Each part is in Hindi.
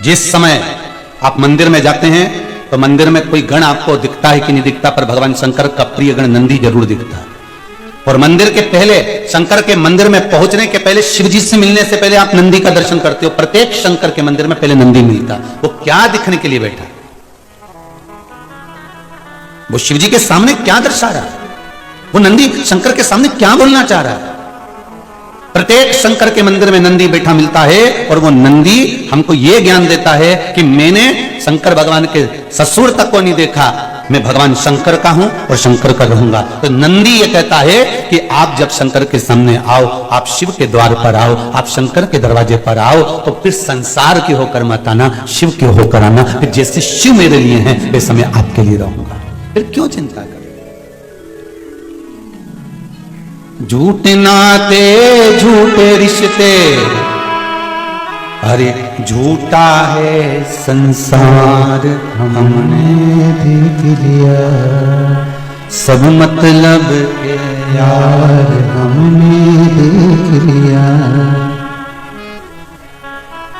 जिस समय आप मंदिर में जाते हैं तो मंदिर में कोई गण आपको दिखता है कि नहीं दिखता, पर भगवान शंकर का प्रिय गण नंदी जरूर दिखता है। और मंदिर के पहले, शंकर के मंदिर में पहुंचने के पहले, शिव जी से मिलने से पहले आप नंदी का दर्शन करते हो। प्रत्येक शंकर के मंदिर में पहले नंदी मिलता। वो क्या दिखने के लिए बैठा, वो शिव जी के सामने क्या दर्शा रहा है, वो नंदी शंकर के सामने क्या बोलना चाह रहा है। प्रत्येक शंकर के मंदिर में नंदी बैठा मिलता है और वो नंदी हमको ये ज्ञान देता है कि मैंने शंकर भगवान के ससुर तक को नहीं देखा, मैं भगवान शंकर का हूं और शंकर का रहूंगा। तो नंदी ये कहता है कि आप जब शंकर के सामने आओ, आप शिव के द्वार पर आओ, आप शंकर के दरवाजे पर आओ, तो फिर संसार के होकर मत आना, शिव के होकर आना। फिर जैसे शिव मेरे लिए हैं वैसे मैं आपके लिए रहूंगा। फिर क्यों चिंता कर। झूठे नाते झूठे रिश्ते, अरे झूठा है संसार हमने देख लिया, सब मतलब के यार हमने देख लिया।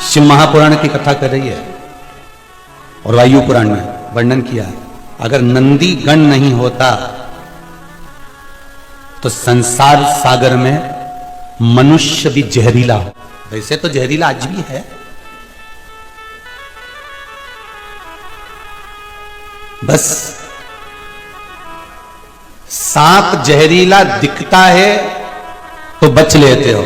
शिव महापुराण की कथा कर रही है और वायु पुराण में वर्णन किया, अगर नंदी गण नहीं होता तो संसार सागर में मनुष्य भी जहरीला हो। वैसे तो जहरीला आज भी है, बस सांप जहरीला दिखता है तो बच लेते हो।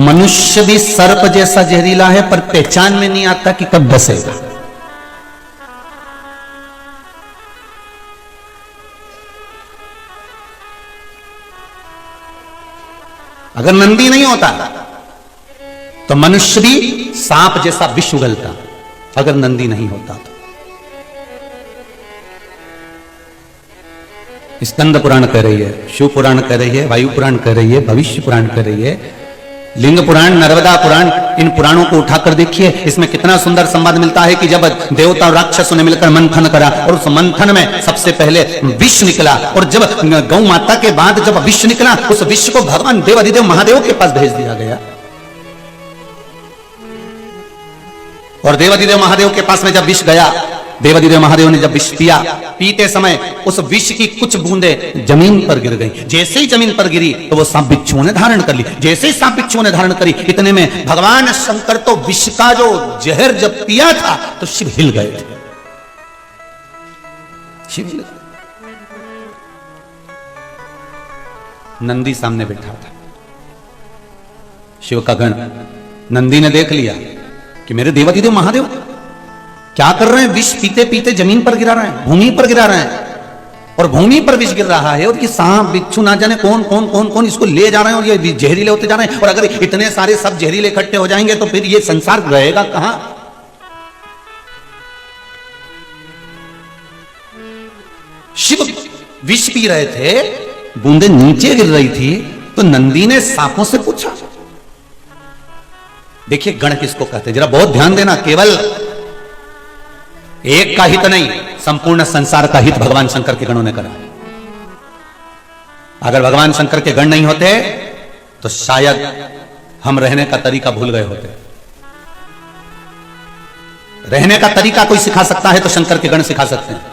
मनुष्य भी सर्प जैसा जहरीला है, पर पहचान में नहीं आता कि कब डसेगा। अगर नंदी नहीं होता तो मनुष्य भी सांप जैसा विष उगलता, अगर नंदी नहीं होता तो। स्कंद पुराण कह रही है, शिव पुराण कह रही है, वायु पुराण कह रही है, भविष्य पुराण कह रही है, लिंग पुराण, नर्मदा पुराण, इन पुराणों को उठाकर देखिए, इसमें कितना सुंदर संवाद मिलता है कि जब देवता और राक्षसों ने मिलकर मंथन करा और उस मंथन में सबसे पहले विष निकला, और जब गौ माता के बाद जब विष निकला, उस विष को भगवान देवाधिदेव महादेव के पास भेज दिया गया। और देवाधिदेव महादेव के पास में जब विष गया, देवाधिदेव महादेव ने जब विष पिया, पीते समय उस विष की कुछ बूंदें जमीन पर गिर गई। जैसे ही जमीन पर गिरी तो वो सांप बिच्छुओं ने धारण कर ली। जैसे ही सांप बिच्छुओं ने धारण करी, इतने में भगवान शंकर तो विष का जो जहर जब पिया था तो शिव हिल गए थे। शिव हिल गए। नंदी सामने बैठा था, शिव का गण। नंदी ने देख लिया कि मेरे देवाधिदेव महादेव क्या कर रहे हैं, विष पीते पीते जमीन पर गिरा रहे हैं, भूमि पर गिरा रहे हैं, और भूमि पर विष गिर रहा है, और ये सांप बिच्छू ना जाने कौन कौन कौन कौन इसको ले जा रहे हैं, और ये जहरीले होते जा रहे हैं। और अगर इतने सारे सब जहरीले इकट्ठे हो जाएंगे तो फिर ये संसार रहेगा कहां। शिव विष पी रहे थे, बूंदे नीचे गिर रही थी, तो नंदी ने सांपों से पूछा। देखिए गण किसको कहते हैं, जरा बहुत ध्यान देना। केवल एक का हित नहीं, संपूर्ण संसार का हित भगवान शंकर के गणों ने करा। अगर भगवान शंकर के गण नहीं होते तो शायद हम रहने का तरीका भूल गए होते। रहने का तरीका कोई सिखा सकता है तो शंकर के गण सिखा सकते हैं।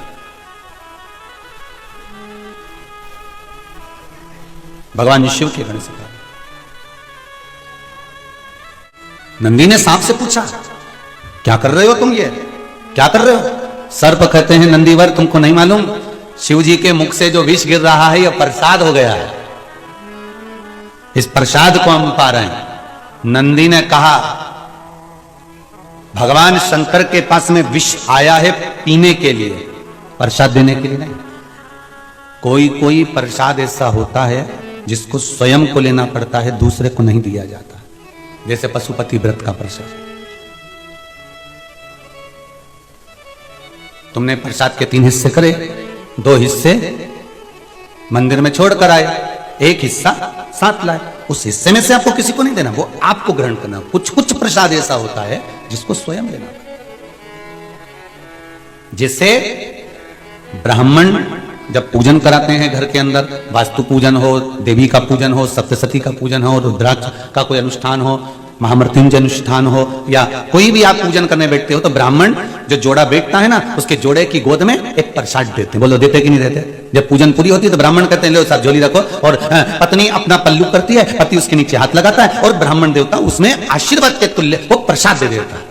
भगवान शिव के गण सिखा। नंदी ने सांप से पूछा, क्या कर रहे हो तुम, ये क्या कर रहे हो। सर्प कहते हैं, नंदीवर तुमको नहीं मालूम, शिव जी के मुख से जो विष गिर रहा है यह प्रसाद हो गया है, इस प्रसाद को हम पा रहे हैं। नंदी ने कहा, भगवान शंकर के पास में विष आया है पीने के लिए, प्रसाद देने के लिए नहीं। कोई कोई प्रसाद ऐसा होता है जिसको स्वयं को लेना पड़ता है, दूसरे को नहीं दिया जाता, जैसे पशुपति व्रत का प्रसाद। तुमने प्रसाद के 3 हिस्से करे, 2 हिस्से मंदिर में छोड़कर आए, 1 हिस्सा साथ लाए। उस हिस्से में से आपको किसी को नहीं देना, वो आपको ग्रहण करना। कुछ कुछ प्रसाद ऐसा होता है जिसको स्वयं लेना। जैसे ब्राह्मण जब पूजन कराते हैं घर के अंदर, वास्तु पूजन हो, देवी का पूजन हो, सप्तशती का पूजन हो, रुद्राक्ष का कोई अनुष्ठान हो, महामृत्युंजय अनुष्ठान हो या कोई भी आप पूजन करने बैठते हो तो ब्राह्मण जो जोड़ा बैठता है ना उसके जोड़े की गोद में एक प्रसाद देते हैं। बोलो देते कि नहीं देते? जब पूजन पूरी होती है तो ब्राह्मण कहते हैं लो साथ झोली रखो, और पत्नी अपना पल्लू करती है, पति उसके नीचे हाथ लगाता है और ब्राह्मण देवता उसमें आशीर्वाद के तुल्य वो प्रसाद दे देता है।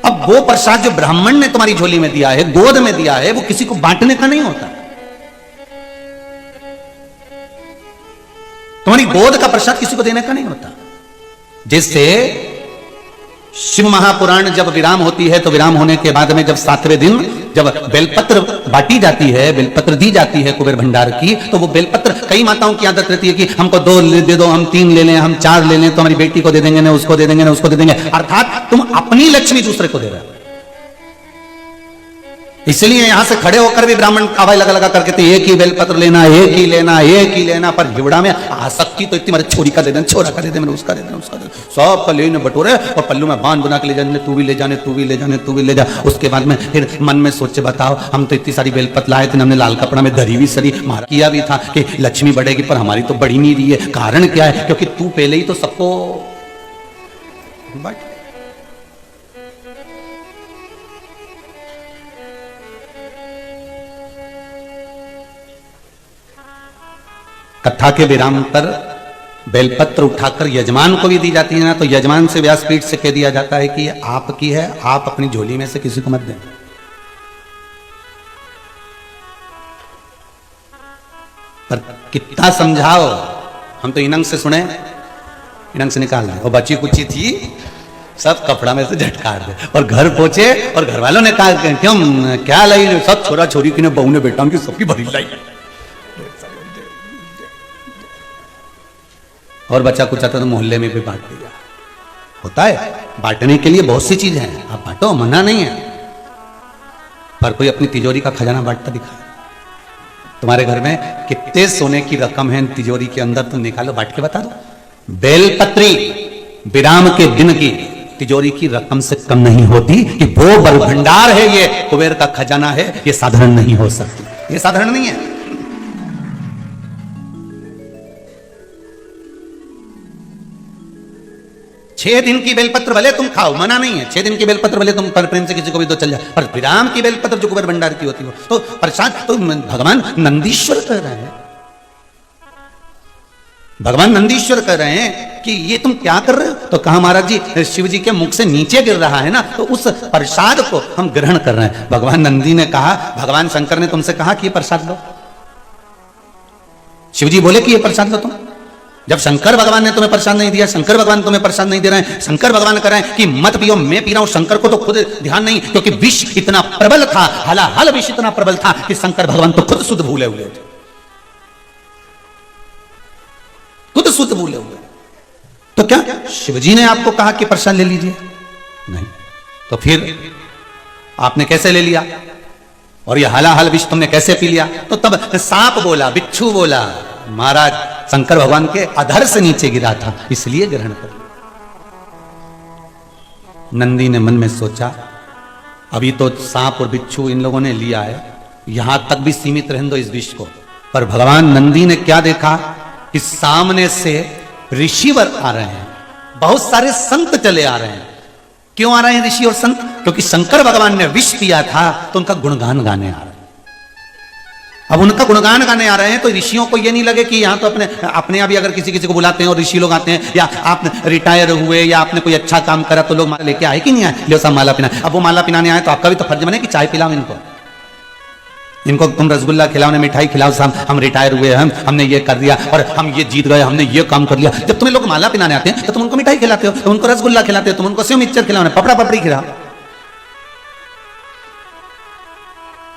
अब वो प्रसाद जो ब्राह्मण ने तुम्हारी झोली में दिया है, गोद में दिया है, वो किसी को बांटने का नहीं होता। तुम्हारी गोद का प्रसाद किसी को देने का नहीं होता। जिससे शिव महापुराण जब विराम होती है तो विराम होने के बाद में जब 7वें दिन जब बेलपत्र बांटी जाती है, बेलपत्र दी जाती है कुबेर भंडार की, तो वो बेलपत्र कई माताओं की आदत रहती है कि हमको 2 दे दो, हम 3 ले लें, हम 4 ले लें, तो हमारी बेटी को दे देंगे ना, उसको दे देंगे ना, उसको दे देंगे, अर्थात तुम अपनी लक्ष्मी दूसरे को दे रहे हो। इसलिए यहां से खड़े होकर भी ब्राह्मण आवाज लगा लगा करके एक ही बेलपत्र लेना, एक ही लेना, एक ही लेना, पर हिवड़ा में आसक्ति तो इतनी, मेरे छोरी का दे देना, छोरा का दे दे, मेरे उसका दे देना, उसका दे देना, सब का लेने बटोरे और पल्लू में बांध बना के ले जाने, तू भी ले जाने, तू भी ले जाने, तू भी ले जा। उसके बाद में फिर मन में सोचे बताओ, हम तो इतनी सारी बेलपत्र लाए थे, हमने लाल कपड़ा में धरी भी सरी मार किया भी था कि लक्ष्मी बढ़ेगी, पर हमारी तो बढ़ी नहीं रही है। कारण क्या है? क्योंकि तू पहले ही तो सबको बट कथा के विराम पर बेलपत्र उठाकर यजमान को भी दी जाती है ना, तो यजमान से व्यासपीठ से कह दिया जाता है कि ये आपकी है, आप अपनी झोली में से किसी को मत दें। पर कितना समझाओ, हम तो इनंग से सुने, इनंग से निकाल दे, और बची कुची थी सब कपड़ा में से झटकार दे, और घर पहुंचे और घर वालों ने कहा क्यों क्या लाई, सब छोरा छोरी की ने बहू ने बेटा की सबकी भरी लाई, और बचा कुछ आता तो मोहल्ले में भी बांट दिया। होता है, बांटने के लिए बहुत सी चीजें हैं, आप बांटो, मना नहीं है, पर कोई अपनी तिजोरी का खजाना बांटता दिखा। तुम्हारे घर में कितने सोने की रकम है तिजोरी के अंदर, तुम निकालो, बांट के बता दो। बेलपत्री विराम के दिन की तिजोरी की रकम से कम नहीं होती कि वो बल भंडार है, ये कुबेर का खजाना है, ये साधारण नहीं हो सकती, ये साधारण नहीं है। 6 दिन की बेलपत्र भले तुम खाओ, मना नहीं है, 6 दिन की बेलपत्र भले तुम प्रेम से किसी को भी दो चल जाए, पर विराम की बेलपत्र जो कुबेर भंडार की होती हो तो प्रसाद तो भगवान नंदीश्वर कह रहे हैं, भगवान नंदीश्वर कह रहे हैं कि ये तुम क्या कर रहे हो? तो कहा महाराज जी शिव जी के मुख से नीचे गिर रहा है ना, तो उस प्रसाद को हम ग्रहण कर रहे हैं। भगवान नंदी ने कहा, भगवान शंकर ने तुमसे कहा कि ये प्रसाद लो, शिव जी बोले कि ये प्रसाद लो तुम। जब शंकर भगवान ने तुम्हें प्रसाद नहीं दिया, शंकर भगवान तुम्हें प्रसाद नहीं दे रहे हैं, शंकर भगवान कह रहे हैं कि मत पियो, मैं पी रहा हूं, शंकर को तो खुद ध्यान नहीं, क्योंकि विष इतना प्रबल था, हलाहल विष इतना प्रबल था कि शंकर भगवान तो खुद शुद्ध भूले हुए थे, खुद शुद्ध भूले हुए। तो क्या शिवजी ने आपको कहा कि प्रसाद ले लीजिए? नहीं। तो फिर आपने कैसे ले लिया? और ये हलाहल विष तुमने कैसे पी लिया? तो तब सांप बोला, बिच्छू बोला, महाराज शंकर भगवान के अधर से नीचे गिरा था, इसलिए ग्रहण कर। नंदी ने मन में सोचा, अभी तो सांप और बिच्छू इन लोगों ने लिया है, यहां तक भी सीमित रहने दो इस विष को। पर भगवान नंदी ने क्या देखा कि सामने से ऋषिवर आ रहे हैं, बहुत सारे संत चले आ रहे हैं। क्यों आ रहे हैं ऋषि और संत? क्योंकि शंकर भगवान ने विष पिया था तो उनका गुणगान गाने आ रहे हैं। अब उनका गुणगान गाने आ रहे हैं तो ऋषियों को ये नहीं लगे कि यहाँ तो अपने अभी अगर किसी किसी को बुलाते हैं और ऋषि लोग आते हैं, या आप रिटायर हुए या आपने कोई अच्छा काम करा तो लोग माला लेके आए कि नहीं आए, लो सब माला पिना। अब वो माला पिनाने आए तो आपका भी तो फर्ज बने कि चाय पिलाओ इनको, इनको तुम रसगुल्ला खिलाओ ने मिठाई खिलाओ, हम रिटायर हुए, हमने ये कर दिया और हम ये जीत गए, हमने ये काम कर लिया। जब तुम्हें लोग माला पिनाने आते हैं तो तुम उनको मिठाई खिलाते हो, तुम उनको रसगुल्ला खिलाते हो, तुम उनको सेव मिक्सचर खिलाओ, पपड़ा पपड़ी खिलाओ।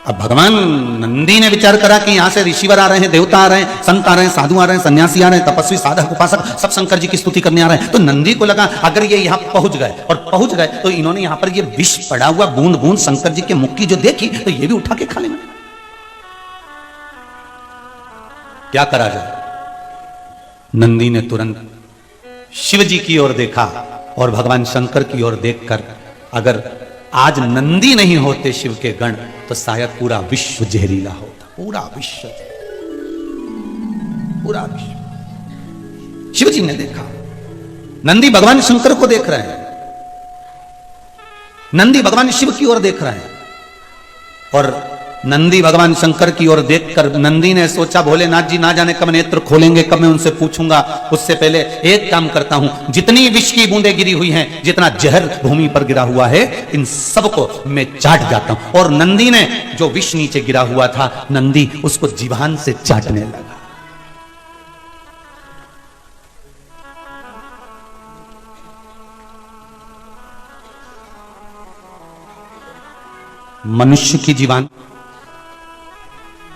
अब भगवान नंदी ने विचार करा कि यहां से ऋषिवर आ रहे हैं, देवता आ रहे हैं, संत आ रहे हैं, साधु आ रहे हैं, सन्यासी आ रहे हैं, तपस्वी साधक उपासक सब शंकर जी की स्तुति करने आ रहे हैं। तो नंदी को लगा अगर ये यहां पहुंच गए, और पहुंच गए तो इन्होंने यहां पर ये विष पड़ा हुआ बूंद बूंद शंकर जी के मुख की जो देखी तो ये भी उठा के खा लेंगे। क्या करा जाए? नंदी ने तुरंत शिव जी की ओर देखा और भगवान शंकर की ओर देखकर, अगर आज नंदी नहीं होते शिव के गण तो शायद पूरा विश्व जहरीला होता, पूरा विश्व, पूरा विश्व। शिव जी ने देखा नंदी भगवान शंकर को देख रहे हैं, नंदी भगवान शिव की ओर देख रहे हैं। और नंदी भगवान शंकर की ओर देखकर नंदी ने सोचा, भोलेनाथ जी ना जाने कब नेत्र खोलेंगे, कब मैं उनसे पूछूंगा। उससे पहले एक काम करता हूं, जितनी विष की बूंदें गिरी हुई हैं, जितना जहर भूमि पर गिरा हुआ है, इन सबको मैं चाट जाता हूं। और नंदी ने जो विष नीचे गिरा हुआ था, नंदी उसको जीभान से चाटने लगा। मनुष्य की जीवान,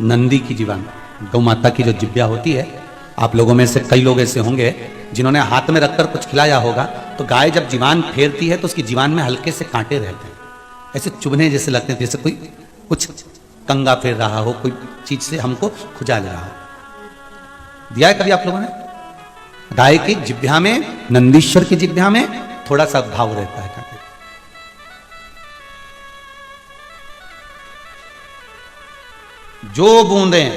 नंदी की जीवान, गौ माता की जो जिब्या होती है, आप लोगों में से कई लोग ऐसे होंगे जिन्होंने हाथ में रखकर कुछ खिलाया होगा, तो गाय जब जीवान फेरती है तो उसकी जीवान में हल्के से कांटे रहते हैं, ऐसे चुभने जैसे लगते हैं, जैसे कोई कुछ कंगा फेर रहा हो, कोई चीज से हमको खुजाल रहा हो। दिया है कभी आप लोगों ने? गाय की जिब्या में, नंदीश्वर की जिब्या में थोड़ा सा भाव रहता है। जो बूंदें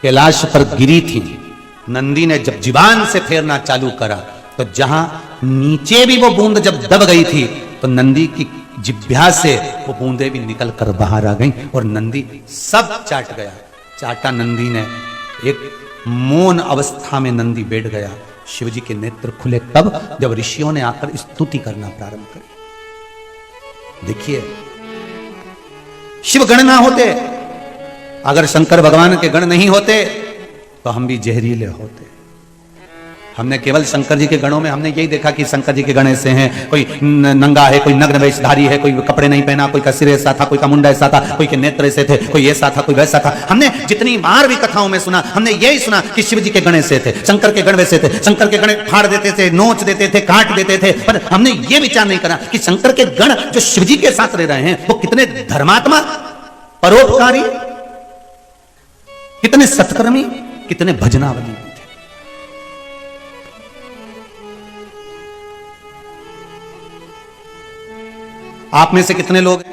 कैलाश पर गिरी थी, नंदी ने जब जीवान से फेरना चालू करा, तो जहां नीचे भी वो बूंद जब दब गई थी, तो नंदी की जिभ्या से वो बूंदें भी निकल कर बाहर आ गईं और नंदी सब चाट गया। चाटा नंदी ने, एक मौन अवस्था में नंदी बैठ गया। शिवजी के नेत्र खुले तब जब ऋषियों ने आकर स्तुति करना प्रारंभ करी। देखिए, शिव गण ना होते, अगर शंकर भगवान के गण नहीं होते तो हम भी जहरीले होते। हमने केवल शंकर जी के गणों में हमने यही देखा कि शंकर जी के गण ऐसे हैं, कोई नंगा है, कोई नग्न वेशधारी है, कोई कपड़े नहीं पहना, कोई का सिर ऐसा था, कोई का मुंडा ऐसा था, कोई के नेत्र ऐसे थे, कोई ऐसा था, कोई वैसा था। हमने जितनी बार भी कथाओं में सुना, हमने यही सुना कि शिव जी के गण ऐसे थे, शंकर के गण वैसे थे, शंकर के गण फाड़ देते थे, नोच देते थे, काट देते थे। पर हमने ये विचार नहीं करा कि शंकर के गण जो शिव जी के साथ रह रहे हैं, वो कितने धर्मात्मा, परोपकारी, कितने सत्कर्मी, कितने भजनावली थे। आप में से कितने लोग,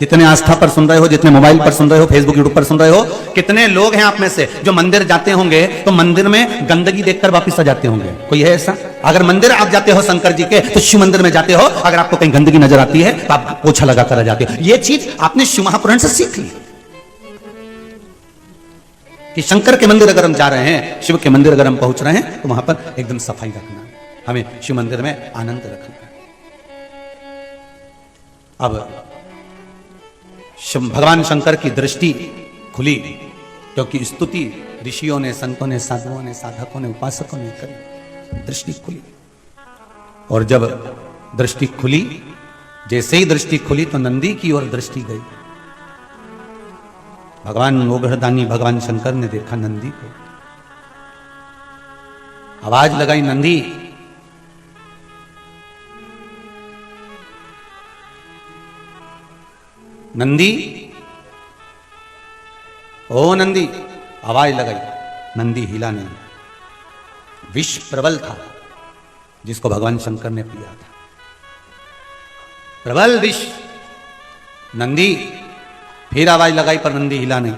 जितने आस्था पर सुन रहे हो, जितने मोबाइल पर सुन रहे हो, फेसबुक यूट्यूब पर सुन रहे हो, कितने लोग हैं आप में से जो मंदिर जाते होंगे तो मंदिर में गंदगी देखकर वापस आ जाते होंगे? कोई है ऐसा? अगर मंदिर आप जाते हो शंकर जी के, तो शिव मंदिर में जाते हो, अगर आपको कहीं गंदगी नजर आती है तो आप पोछा लगाकर आ जाते हो। यह चीज आपने शिव महापुराण से सीख ली कि शंकर के मंदिर अगर हम जा रहे हैं, शिव के मंदिर अगर हम पहुंच रहे हैं, तो वहां पर एकदम सफाई रखना, हमें शिव मंदिर में आनंद रखना है। अब भगवान शंकर की दृष्टि खुली, क्योंकि स्तुति ऋषियों ने, संतों ने, साधुओं ने, साधकों ने, उपासकों ने करी, दृष्टि खुली। और जब दृष्टि खुली, जैसे ही दृष्टि खुली तो नंदी की ओर दृष्टि गई। भगवान गोवर्धनी, भगवान शंकर ने देखा नंदी को, आवाज लगाई, नंदी। नंदी, ओ नंदी, आवाज लगाई, नंदी हिला नहीं। विष प्रबल था जिसको भगवान शंकर ने पिया था, प्रबल विष। नंदी फिर आवाज लगाई पर नंदी हिला नहीं।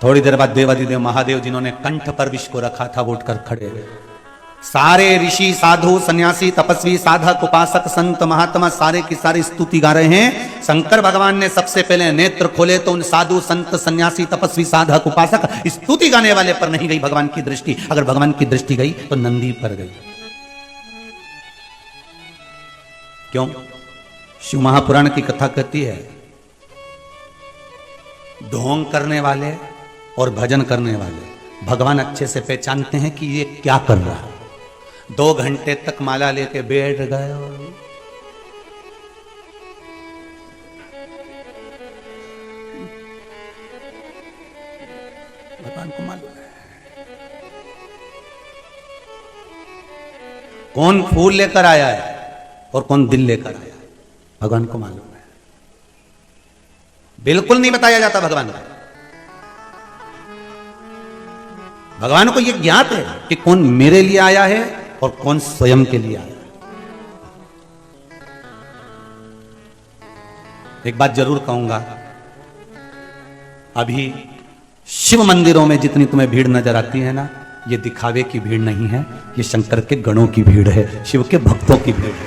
थोड़ी देर बाद देवादिदेव महादेव, जिन्होंने कंठ पर विष को रखा था, वो उठकर खड़े हुए। सारे ऋषि, साधु, सन्यासी, तपस्वी, साधक, उपासक, संत, महात्मा सारे की सारी स्तुति गा रहे हैं। शंकर भगवान ने सबसे पहले नेत्र खोले तो उन साधु, संत, सन्यासी, तपस्वी, साधक, उपासक, स्तुति गाने वाले पर नहीं गई भगवान की दृष्टि। अगर भगवान की दृष्टि गई तो नंदी पर गई। क्यों? शिव महापुराण की कथा कहती है, ढोंग करने वाले और भजन करने वाले भगवान अच्छे से पहचानते हैं कि ये क्या कर रहा है। 2 घंटे तक माला लेके बैठ गए, भगवान को मालूम है कौन फूल लेकर आया है और कौन दिल लेकर आया है, भगवान को मालूम है। बिल्कुल नहीं बताया जाता भगवान को। भगवान को यह ज्ञात है कि कौन मेरे लिए आया है और कौन स्वयं के लिए आया है। एक बात जरूर कहूंगा, अभी शिव मंदिरों में जितनी तुम्हें भीड़ नजर आती है ना, ये दिखावे की भीड़ नहीं है, ये शंकर के गणों की भीड़ है, शिव के भक्तों की भीड़ है,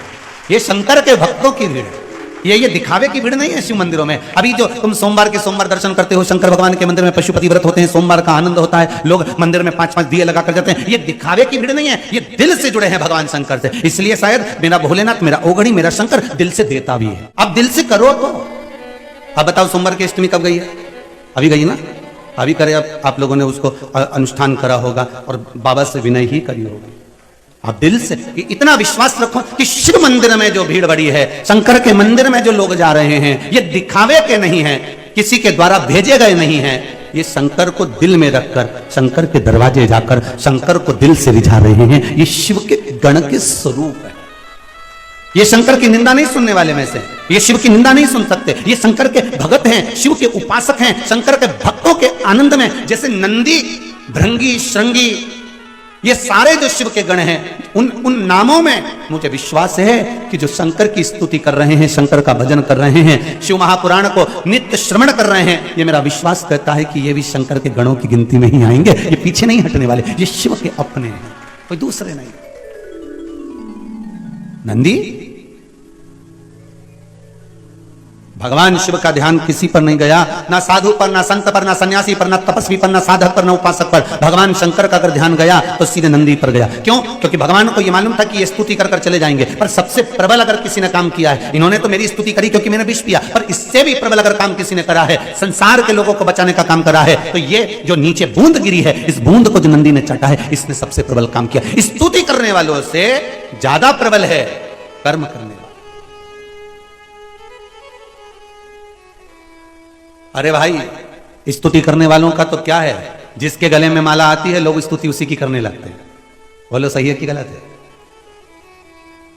ये शंकर के भक्तों की भीड़ है। ये दिखावे की भीड़ नहीं है शिव मंदिरों में। अभी जो तुम सोमवार के सोमवार दर्शन करते हो, शंकर भगवान के मंदिर में पशुपति व्रत होते हैं, सोमवार का आनंद होता है, लोग मंदिर में 5-5 दिए लगा कर जाते हैं, ये दिखावे की भीड़ नहीं है, ये दिल से जुड़े हैं भगवान शंकर से। इसलिए शायद मेरा भोलेनाथ, मेरा ओघड़ी, मेरा शंकर दिल से देता भी है। अब दिल से करो तो। अब बताओ सोमवार की अष्टमी कब गई है? अभी गई ना, अभी करे। अब आप लोगों ने उसको अनुष्ठान करा होगा और बाबा से विनय ही करी होगी। आप दिल से इतना विश्वास रखो कि शिव मंदिर में जो भीड़ बड़ी है, शंकर के मंदिर में जो लोग जा रहे हैं, ये दिखावे के नहीं है, किसी के द्वारा भेजे गए नहीं है, ये शंकर को दिल में रखकर, शंकर के दरवाजे जाकर शंकर को दिल से रिझा रहे हैं। ये शिव के गण के स्वरूप है। ये शंकर की निंदा नहीं सुनने वाले में से, ये शिव की निंदा नहीं सुन सकते। ये शंकर के भगत हैं, शिव के उपासक हैं, शंकर के भक्तों के आनंद में। जैसे नंदी, भृंगी, श्रृंगी, ये सारे जो शिव के गण हैं, उन नामों में मुझे विश्वास है कि जो शंकर की स्तुति कर रहे हैं, शंकर का भजन कर रहे हैं, शिव महापुराण को नित्य श्रवण कर रहे हैं, ये मेरा विश्वास कहता है कि ये भी शंकर के गणों की गिनती में ही आएंगे। ये पीछे नहीं हटने वाले, ये शिव के अपने हैं, कोई दूसरे नहीं। नंदी, भगवान शिव का ध्यान किसी पर नहीं गया, ना साधु पर, ना संत पर, ना सन्यासी पर, ना तपस्वी पर, ना साधक पर, ना उपासक पर। भगवान शंकर का अगर ध्यान गया तो सीधे नंदी पर गया। क्यों? क्योंकि भगवान को यह मालूम था कि ये स्तुति कर चले जाएंगे, पर सबसे प्रबल अगर किसी ने काम किया है, इन्होंने तो मेरी स्तुति करी क्योंकि मैंने विष पिया, पर इससे भी प्रबल अगर काम किसी ने करा है, संसार के लोगों को बचाने का काम करा है, तो ये जो नीचे बूंद गिरी है, इस बूंद को जो नंदी ने चाटा है, इसने सबसे प्रबल काम किया। स्तुति करने वालों से ज्यादा प्रबल है कर्म करने। अरे भाई, स्तुति करने वालों का तो क्या है, जिसके गले में माला आती है लोग स्तुति उसी की करने लगते हैं। बोलो सही है कि गलत है?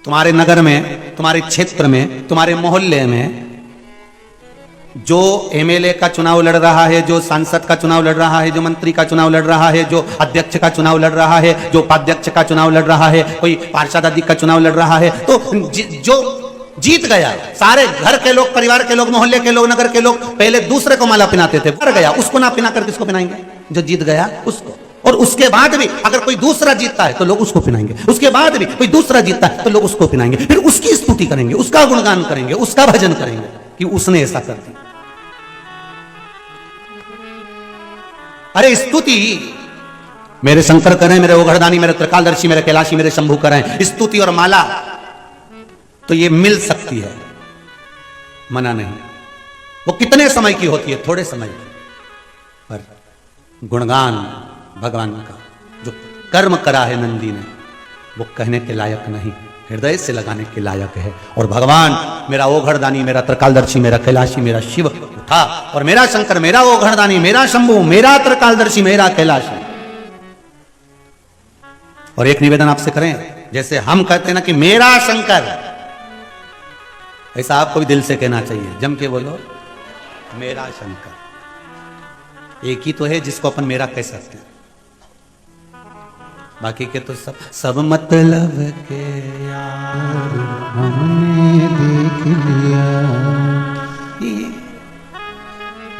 तुम्हारे नगर में, तुम्हारे क्षेत्र में, तुम्हारे मोहल्ले में जो एमएलए का चुनाव लड़ रहा है, जो सांसद का चुनाव लड़ रहा है, जो मंत्री का चुनाव लड़ रहा है, जो अध्यक्ष का चुनाव लड़ रहा है, जो उपाध्यक्ष का चुनाव लड़ रहा है, कोई पार्षद आदि का चुनाव लड़ रहा है, तो जो जीत गया, सारे घर के लोग, परिवार के लोग, मोहल्ले के लोग, नगर के लोग पहले दूसरे को माला पहनाते थे, मर गया उसको ना पहनाकर किसको पहनाएंगे? जो जीत गया उसको। और उसके बाद भी अगर कोई दूसरा जीतता है तो लोग उसको पहनाएंगे, उसके बाद भी कोई दूसरा जीतता है तो लोग उसको पहनाएंगे, फिर उसकी स्तुति करेंगे, उसका गुणगान करेंगे, उसका भजन करेंगे कि उसने ऐसा कर दिया। अरे स्तुति मेरे शंकर करें, मेरे ओघड़दानी, मेरे त्रिकालदर्शी, मेरे कैलाशी, मेरे शंभू करें, स्तुति और माला तो ये मिल सकती है, मना नहीं। वो कितने समय की होती है? थोड़े समय की। पर गुणगान भगवान का जो कर्म करा है नंदी ने, वो कहने के लायक नहीं, हृदय से लगाने के लायक है। और भगवान मेरा ओघड़दानी, मेरा त्रिकालदर्शी, मेरा कैलाशी, मेरा शिव था, और मेरा शंकर, मेरा ओघड़दानी, मेरा शंभू, मेरा त्रिकालदर्शी, मेरा कैलाशी। और एक निवेदन आपसे करें, जैसे हम कहते हैं ना कि मेरा शंकर, ऐसा आपको भी दिल से कहना चाहिए, जम के बोलो मेरा शंकर। एक ही तो है जिसको अपन मेरा कह सकते हैं, बाकी के तो सब मतलब के यार हमने देख लिया।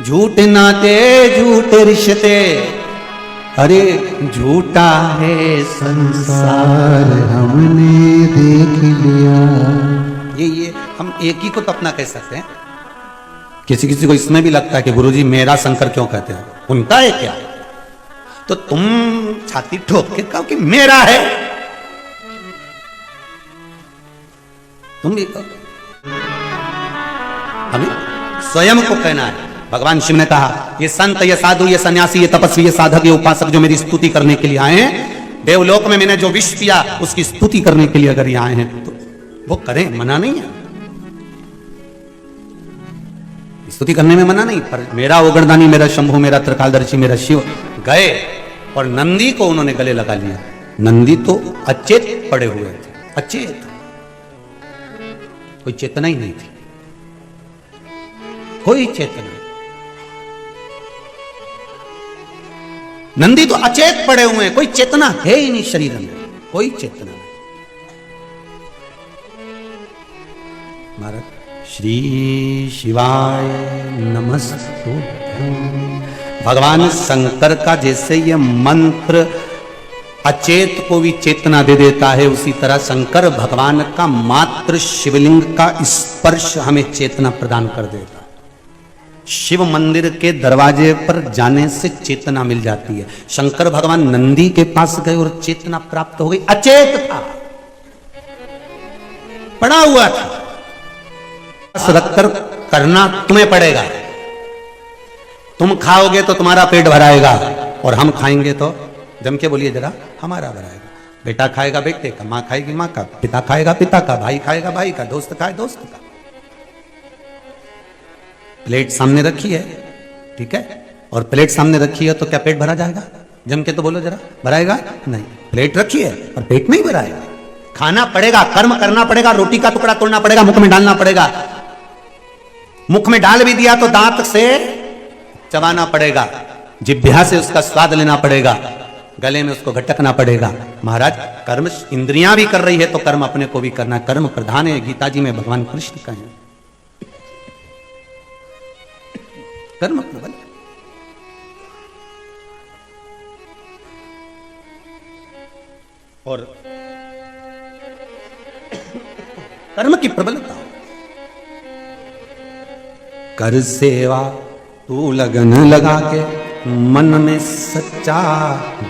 झूठ नाते झूठे रिश्ते, अरे झूठा है संसार हमने देख लिया। ये हम एक ही को तो अपना कह सकते हैं। किसी किसी को इसमें भी लगता है कि गुरुजी मेरा शंकर क्यों कहते हैं, उनका है क्या? तो तुम छाती ठोक के कहो कि मेरा है, तुम भी कहो। अभी स्वयं को कहना है। भगवान शिव ने कहा ये संत, ये साधु, ये सन्यासी, ये तपस्वी, ये साधक, ये उपासक जो मेरी स्तुति करने के लिए आए हैं, देवलोक में मैंने जो विष पिया उसकी स्तुति करने के लिए अगर ये आए हैं तो वो करें, मना नहीं है, स्तुति करने में मना नहीं। पर मेरा ओघड़दानी, मेरा शंभू, मेरा त्रिकालदर्शी, मेरा शिव गए और नंदी को उन्होंने गले लगा लिया। नंदी तो अचेत पड़े हुए थे, अचेत, कोई चेतना ही नहीं थी, कोई चेतना। नंदी तो अचेत पड़े हुए हैं, कोई चेतना है ही नहीं शरीर में, कोई चेतना नहीं। महाराज श्री शिवाय नमस्तुभ्यं। भगवान शंकर का जैसे ये मंत्र अचेत को भी चेतना दे देता है, उसी तरह शंकर भगवान का मात्र शिवलिंग का स्पर्श हमें चेतना प्रदान कर देता है। शिव मंदिर के दरवाजे पर जाने से चेतना मिल जाती है। शंकर भगवान नंदी के पास गए और चेतना प्राप्त हो गई। अचेत था, पड़ा हुआ था, रखकर करना तुम्हें पड़ेगा। तुम खाओगे तो तुम्हारा पेट भराएगा और हम खाएंगे तो, जम के बोलिए जरा, हमारा भराएगा। बेटा खाएगा बेटे का, मां खाएगी मां का, पिता खाएगा पिता का, भाई खाएगा भाई का, दोस्त खाए दोस्त का। प्लेट सामने रखी है, ठीक है, और प्लेट सामने रखी है तो क्या पेट भरा जाएगा? जम के तो बोलो जरा, भराएगा नहीं। प्लेट रखी है और पेट नहीं भराएगा। खाना पड़ेगा, कर्म करना पड़ेगा, रोटी का टुकड़ा तोड़ना पड़ेगा, मुख में डालना पड़ेगा। मुख में डाल भी दिया तो दांत से चबाना पड़ेगा, जिह्वा से उसका स्वाद लेना पड़ेगा, गले में उसको घटकना पड़ेगा। महाराज, कर्म इंद्रियां भी कर रही है तो कर्म अपने को भी करना। कर्म प्रधान है, गीता जी में भगवान कृष्ण का है। कर्म प्रबल, और कर्म की प्रबलता। कर सेवा तू लगन लगा के, मन में सच्चा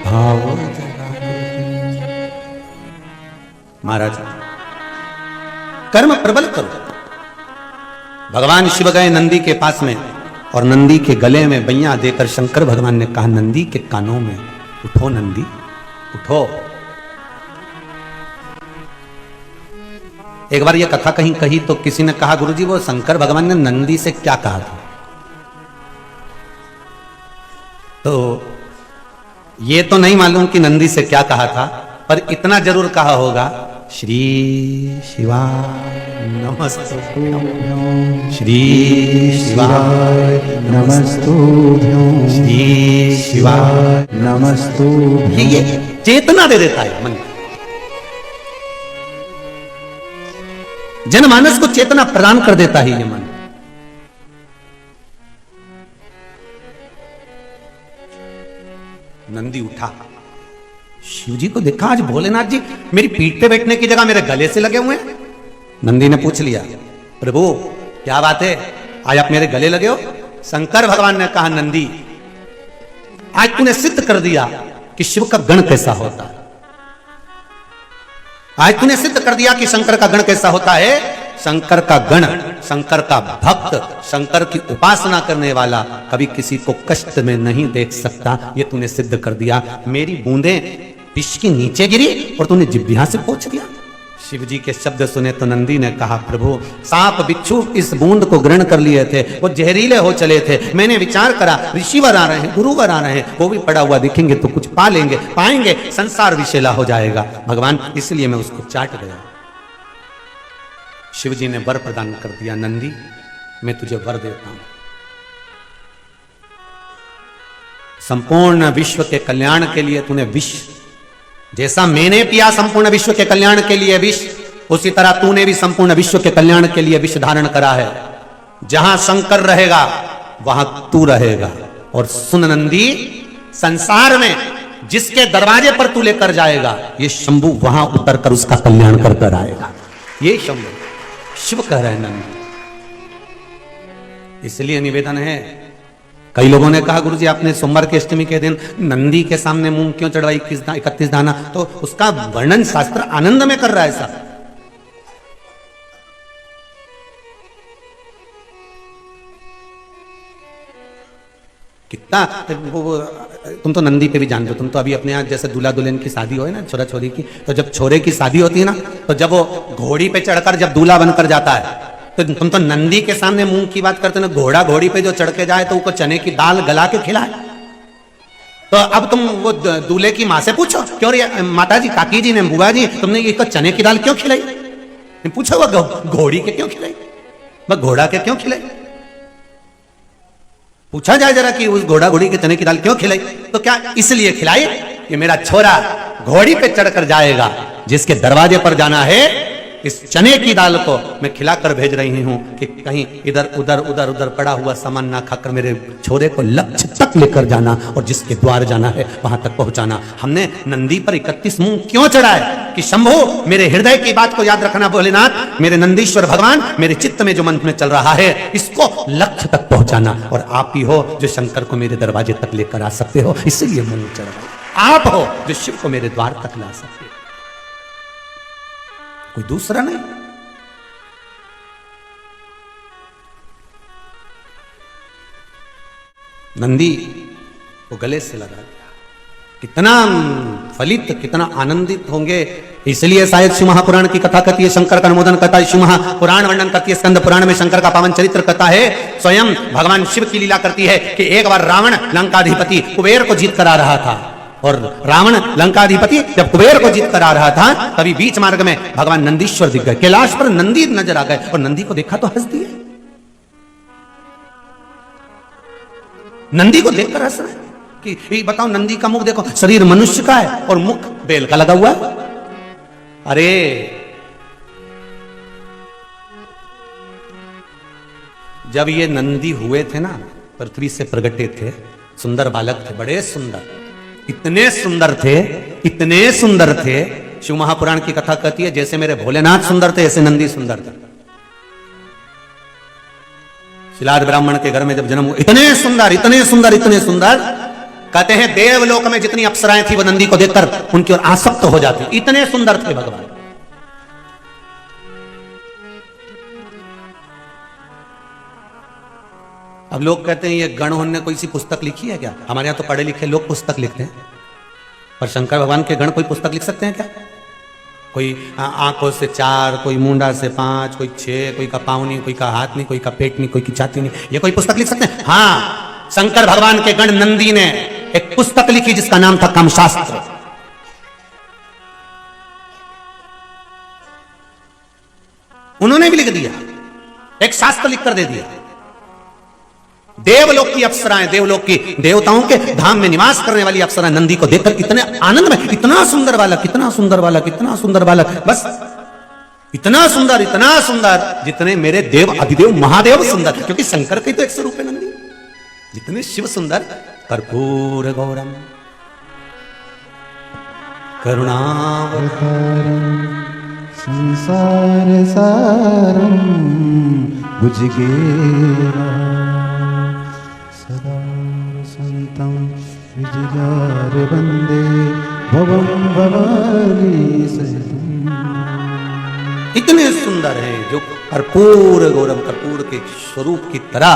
भाव जगा के। महाराज, कर्म प्रबल करो। भगवान शिव गए नंदी के पास में और नंदी के गले में बैया देकर शंकर भगवान ने कहा नंदी के कानों में, उठो नंदी उठो। एक बार यह कथा कहीं कही तो किसी ने कहा, गुरुजी वो शंकर भगवान ने नंदी से क्या कहा था? तो ये तो नहीं मालूम कि नंदी से क्या कहा था, पर इतना जरूर कहा होगा, श्री शिवाय नमस्तुभ्यं, श्री शिवाय नमस्तुभ्यं, श्री शिवाय नमस्तुभ्यं। ये चेतना दे देता है मन को, जनमानस को चेतना प्रदान कर देता है ये मन। नंदी उठा, शिव जी को देखा, आज भोलेनाथ जी मेरी पीठ पे बैठने की जगह मेरे गले से लगे हुए हैं। नंदी ने पूछ लिया, प्रभु क्या बात है, आज आप मेरे गले लगे हो? शंकर भगवान ने कहा, नंदी आज तूने सिद्ध कर दिया कि शिव का गण कैसा होता है। आज तूने सिद्ध कर दिया कि शंकर का गण कैसा होता है। शंकर का गण, शंकर का भक्त, शंकर की उपासना करने वाला कभी किसी को कष्ट में नहीं देख सकता। ये तूने सिद्ध कर दिया। मेरी बूंदें विष के नीचे गिरी और तूने जिह्वा से पोंछ दिया। शिव जी के शब्द सुने तो नंदी ने कहा, प्रभु सांप बिच्छू इस बूंद को ग्रहण कर लिए थे, वो जहरीले हो चले थे। मैंने विचार करा ऋषिवर आ रहे हैं, गुरुवर आ रहे हैं, वो भी पड़ा हुआ दिखेंगे तो कुछ पा लेंगे, पाएंगे, संसार विषैला हो जाएगा भगवान, इसलिए मैं उसको चाट गया। शिव जी ने वर प्रदान कर दिया, नंदी मैं तुझे वर देता हूं, संपूर्ण विश्व के कल्याण के लिए तूने विष, जैसा मैंने पिया संपूर्ण विश्व के कल्याण के लिए विष, उसी तरह तूने भी संपूर्ण विश्व के कल्याण के लिए विष धारण करा है। जहां शंकर रहेगा वहां तू रहेगा। और सुन नंदी, संसार में जिसके दरवाजे पर तू लेकर जाएगा, ये शंभु वहां उतर कर उसका कल्याण कर कर आएगा। ये शंभु शिव कह रहे हैं नंदी। इसलिए निवेदन है, कई लोगों ने कहा, गुरुजी आपने सोमवार के अष्टमी के दिन नंदी के सामने मूंग क्यों चढ़वाई 31 दाना? तो उसका वर्णन शास्त्र आनंद में कर रहा है साहब। कितना तुम तो नंदी पे भी जानते हो, तुम तो अभी अपने यहाँ जैसे दूल्हा दुल्हन की शादी हो ना, छोरा छोरी की, तो जब छोरे की शादी होती है ना, तो जब वो घोड़ी पे चढ़कर जब दूल्हा बनकर जाता है, तो तुम तो नंदी के सामने मूंग की बात करते ना। घोड़ा घोड़ी पे जो चढ़ के जाए तो उसको चने की दाल गला के खिलाए। तो अब तुम वो दूल्हे की माँ से पूछो, क्यों रे माता जी, काकी जी ने, बुआ जी, तुमने इसको चने की दाल क्यों खिलाई? पूछो वो घोड़ी के क्यों खिलाई, वह घोड़ा के क्यों खिलाई? पूछा जाए जरा कि उस घोड़ा घोड़ी के चने की दाल क्यों खिलाई? तो क्या इसलिए खिलाई कि मेरा छोरा घोड़ी पे चढ़कर जाएगा, जिसके दरवाजे पर जाना है इस चने की दाल को मैं खिलाकर भेज रही हूं कि कहीं इधर उधर उधर उधर पड़ा हुआ सामान ना खाकर मेरे छोरे को लक्ष्य तक लेकर जाना और जिसके द्वार जाना है वहां तक पहुंचाना। हमने नंदी पर 31 मूंग क्यों चढ़ाए? कि शंभो मेरे हृदय की बात को याद रखना भोलेनाथ, मेरे नंदीश्वर भगवान, मेरे चित्त में जो मन में चल रहा है इसको लक्ष्य तक पहुंचाना, और आप ही हो जो शंकर को मेरे दरवाजे तक लेकर आ सकते हो, इसलिए मूंग चढ़ाए। आप हो जो शिव को मेरे द्वार तक ला सकते हो, कोई दूसरा नहीं। नंदी को गले से लगा दिया, कितना फलित कितना आनंदित होंगे। इसलिए शायद शिव महापुराण की कथा कहती है, शंकर का अनुमोदन करता है, शिव महापुराण वर्णन करती है, स्कंद पुराण में शंकर का पावन चरित्र कहता है। स्वयं भगवान शिव की लीला करती है कि एक बार रावण लंकाधिपति कुबेर को जीत कर आ रहा था, और रावण लंकाधिपति जब कुबेर को जीत कर आ रहा था तभी बीच मार्ग में भगवान नंदीश्वर दिख गए, कैलाश पर नंदी नजर आ गए, और नंदी को देखा तो हंस दिए। नंदी को देखकर हंस रहे कि बताओ, नंदी का मुख देखो, शरीर मनुष्य का है और मुख बेल का लगा हुआ है। अरे जब ये नंदी हुए थे ना, पृथ्वी से प्रगटे थे, सुंदर बालक थे, बड़े सुंदर, इतने सुंदर थे, इतने सुंदर थे। शिव महापुराण की कथा कहती है जैसे मेरे भोलेनाथ सुंदर थे ऐसे नंदी सुंदर थे। शिलाद ब्राह्मण के घर में जब जन्म हुआ, इतने सुंदर इतने सुंदर इतने सुंदर, कहते हैं देवलोक में जितनी अप्सराएं थी वो नंदी को देखकर उनकी ओर आसक्त हो जाती, इतने सुंदर थे भगवान। अब लोग कहते हैं ये गण ने कोई सी पुस्तक लिखी है क्या? हमारे यहां तो पढ़े लिखे लोग पुस्तक लिखते हैं, पर शंकर भगवान के गण कोई पुस्तक लिख सकते हैं क्या? कोई आंखों से 4, कोई मुंडा से 5, कोई 6, कोई का पाँव नहीं, कोई का हाथ नहीं, कोई का पेट नहीं, कोई की छाती नहीं, ये कोई पुस्तक लिख सकते हैं? हाँ, शंकर भगवान के गण नंदी ने एक पुस्तक लिखी जिसका नाम था कामशास्त्र। उन्होंने भी लिख दिया, एक शास्त्र लिखकर दे दिया। देवलोक की अप्सराएं, देवलोक की देवताओं के धाम में निवास करने वाली अप्सराएं नंदी को देखकर इतने आनंद में, इतना सुंदर बालक, इतना सुंदर बालक, इतना सुंदर बालक, बस इतना सुंदर जितने मेरे देव अधिदेव महादेव सुंदर, क्योंकि शंकर के तो एक स्वरूप है नंदी, जितने शिव सुंदर। कर्पूर गौरम करुणावतारम संसार सारम भुजगेरा सदा संतम विजयार वंदे भवम भवानी सहितम। इतने सुंदर हैं जो कर्पूर गौरम, कर्पूर के स्वरूप की तरह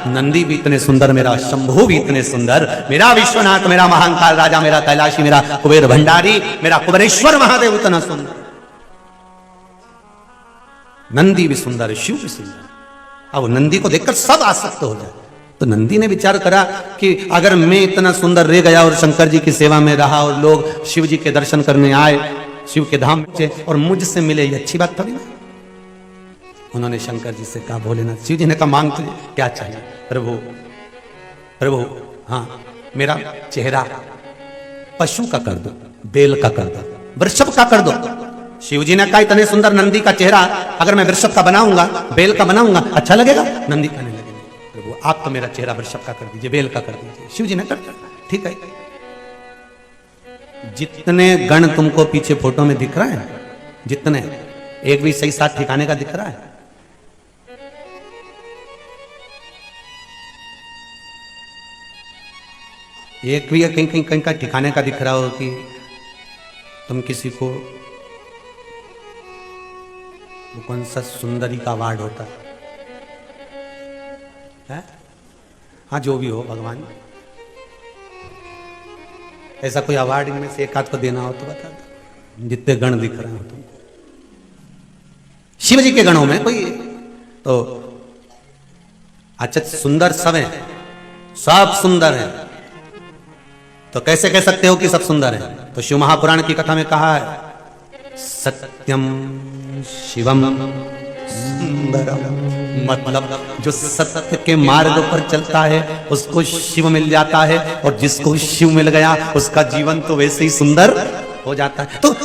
नंदी भी इतने सुंदर, मेरा शंभु भी इतने सुंदर, मेरा विश्वनाथ, मेरा महाकाल राजा, मेरा कैलाशी, मेरा कुबेर भंडारी, मेरा कुबेरेश्वर महादेव इतना सुंदर। नंदी भी सुंदर है, शिव भी सुंदर। अब नंदी को देखकर सब आसक्त हो जाए। तो नंदी ने विचार करा कि अगर मैं इतना सुंदर रह गया और शंकर जी की सेवा में रहा और लोग शिव जी के दर्शन करने आए, शिव के धाम से, और मुझसे मिले, ये अच्छी बात थोड़ी ना। उन्होंने शंकर जी से कहा, भोलेनाथ, शिव जी ने कहा मांग तुझे क्या चाहिए? प्रभु प्रभु, हाँ मेरा चेहरा पशु का कर दो, बैल का कर दो, वृषभ का कर दो। शिव जी ने कहा इतने सुंदर नंदी का चेहरा अगर मैं वृषभ का बनाऊंगा, बैल का बनाऊंगा, अच्छा लगेगा? नंदी कहने लगे, प्रभु आप तो मेरा चेहरा वृषभ का कर दीजिए, बैल का कर दीजिए। शिव जी ने कर दिया, ठीक है। जितने गण तुमको पीछे फोटो में दिख रहा है, जितने, एक भी सही साथ ठिकाने का दिख रहा है? एक भी कहीं कहीं कहीं का ठिकाने का दिख रहा हो कि तुम किसी को, वो कौन सा सुंदरी का अवार्ड होता है? हाँ जो भी हो, भगवान ऐसा कोई अवार्ड इनमें से एक आध को देना हो तो बता दो, जितने गण दिख रहे हो तुम। शिव जी के गणों में कोई तो अच्छा सुंदर सब है, सब सुंदर है, तो कैसे कह सकते हो कि सब सुंदर है? तो शिव महापुराण की कथा में कहा है, सत्यम शिवम सुंदरम, मतलब जो सत्य के मार्ग पर चलता है उसको शिव मिल जाता है, और जिसको शिव मिल गया उसका जीवन तो वैसे ही सुंदर हो जाता है। तो हम